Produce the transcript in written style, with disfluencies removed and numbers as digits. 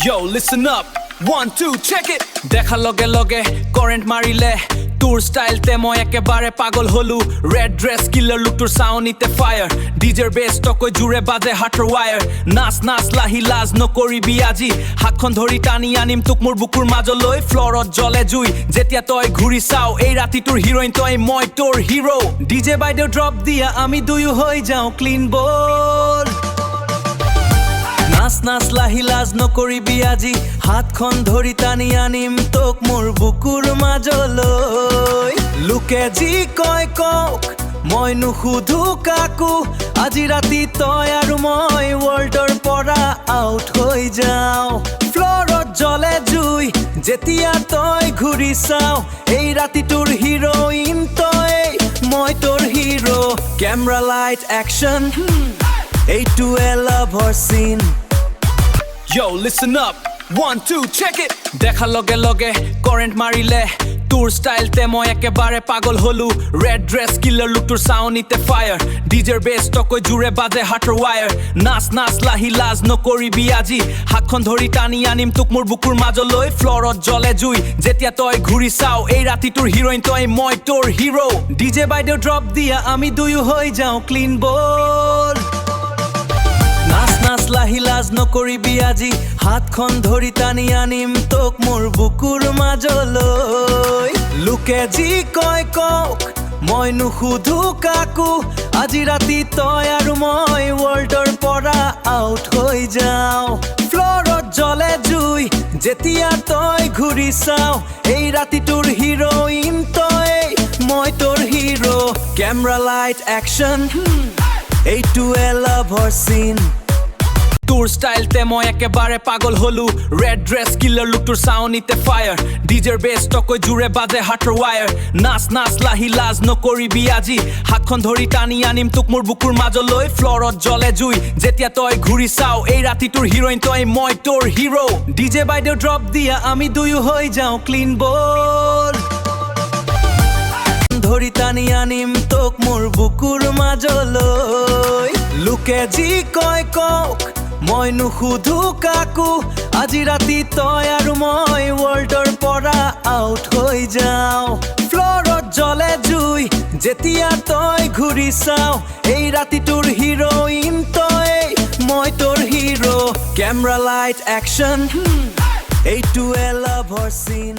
Yo, listen up. 1, 2, check it. দেখা লগে লগে কারেন্ট মারিলে তোর স্টাইল তে মই একেবারে পাগল হলু রেড ড্রেস কিলার লুক তোর সাউনিতে ফায়ার ডিজের বেস টকই জুড়ে বাজে হাটার ওয়ার নাচ নাচ লাহি লাজ নকৰিবি আজি হাতখন ধৰি টানি আনিম তোক মোৰ বুকুৰ মাজলৈ ফ্লৰত জ্বলে জুই যেতিয়া তই ঘূৰি চাও এই ৰাতি তোৰ হিৰোইন তই মই তোৰ হিৰো ডিজে বাইদেউ ড্ৰপ দিয়া আমি দুয়ো হৈ যাও ক্লিন বল নাচ নাচ লাহি লাজ নকৰিবি আজি হাতখন ধৰি টানি আনিম তোক মোৰ বুকুৰ মাজলৈ লোকে যি কয় কক মই নুসুধো কাকো আজি ৰাতি তই আৰু মই ৱৰ্ল্ডৰ পৰা আউট হৈ যাও ফ্লৰত জ্বলে জুই যেতিয়া তই ঘূৰি চাও এই ৰাতি তোৰ হিৰোইন তই মই তোৰ হিৰো কেমেৰা লাইট একশ্যন এইটোৱে লাভৰ চিন Yo, listen up. 1, 2, check it. দেখা লগে লগে কারেন্ট মারিলে তোর স্টাইল তে মই একেবারে পাগল হলু রেড ড্রেস কিলার লুক তোর সাউনিতে ফায়ার ডিজের বেস টকই জুড়ে বাজে হাটার ওয়ার নাচ নাচ লাহি লাজ নকৰিবি আজি হাতখন ধৰি টানি আনিম তোক মোৰ বুকুৰ মাজলৈ ফ্লৰত জ্বলে জুই যেতিয়া তই ঘূৰি চাও এই ৰাতি তোৰ হিৰোইন তই মই তোৰ হিৰো ডিজে বাইদেউ ড্ৰপ দিয়া আমি দুয়ো হৈ যাও ক্লিন বল নাচ নাচ লাহি লাজ নকৰিবি আজি হাতখন ধৰি টানি আনিম তোক মোৰ বুকুৰ মাজলৈ লোকে যি কয় কক মই নুসুধো কাকো আজি ৰাতি তই আৰু মই ৱৰ্ল্ডৰ পৰা আউট হৈ যাও ফ্লৰত জ্বলে জুই যেতিয়া তই ঘূৰি চাও এই ৰাতি তোৰ হিৰোইন তই মই তোৰ হিৰো কেমেৰা লাইট একশ্যন এইটোৱে লাভৰ চিন তোর স্টাইল তে মই একেবারে পাগল হলু রেড ড্রেস কিলার লুক তোর সাউনিতে ফায়ার ডিজের বেস টকই জুড়ে বাজে হাটার ওয়ার নাচ নাচ লাহি লাজ নকৰিবি আজি হাতখন ধৰি টানি আনিম তোক মোৰ বুকুৰ মাজলৈ ফ্লৰত জ্বলে জুই যেতিয়া তই ঘূৰি চাও এই ৰাতি তোৰ হিৰোইন তই মই তোৰ হিৰো ডিজে বাইদেউ ড্ৰপ দিয়া আমি দুয়ো হৈ যাও ক্লিন বল ধৰি টানি আনিম তোক মোৰ বুকুৰ মাজলৈ লোকে যি কয় কক মই নুসুধো কাকো আজি ৰাতি তই আৰু মই ৱৰ্ল্ডৰ পৰা আউট হৈ যাও ফ্লৰত জ্বলে জুই যেতিয়া তই ঘূৰি চাও এই ৰাতি তোৰ হিৰোইন তই মই তোৰ হিৰো কেমেৰা লাইট একশ্যন এইটোৱে লাভৰ চিন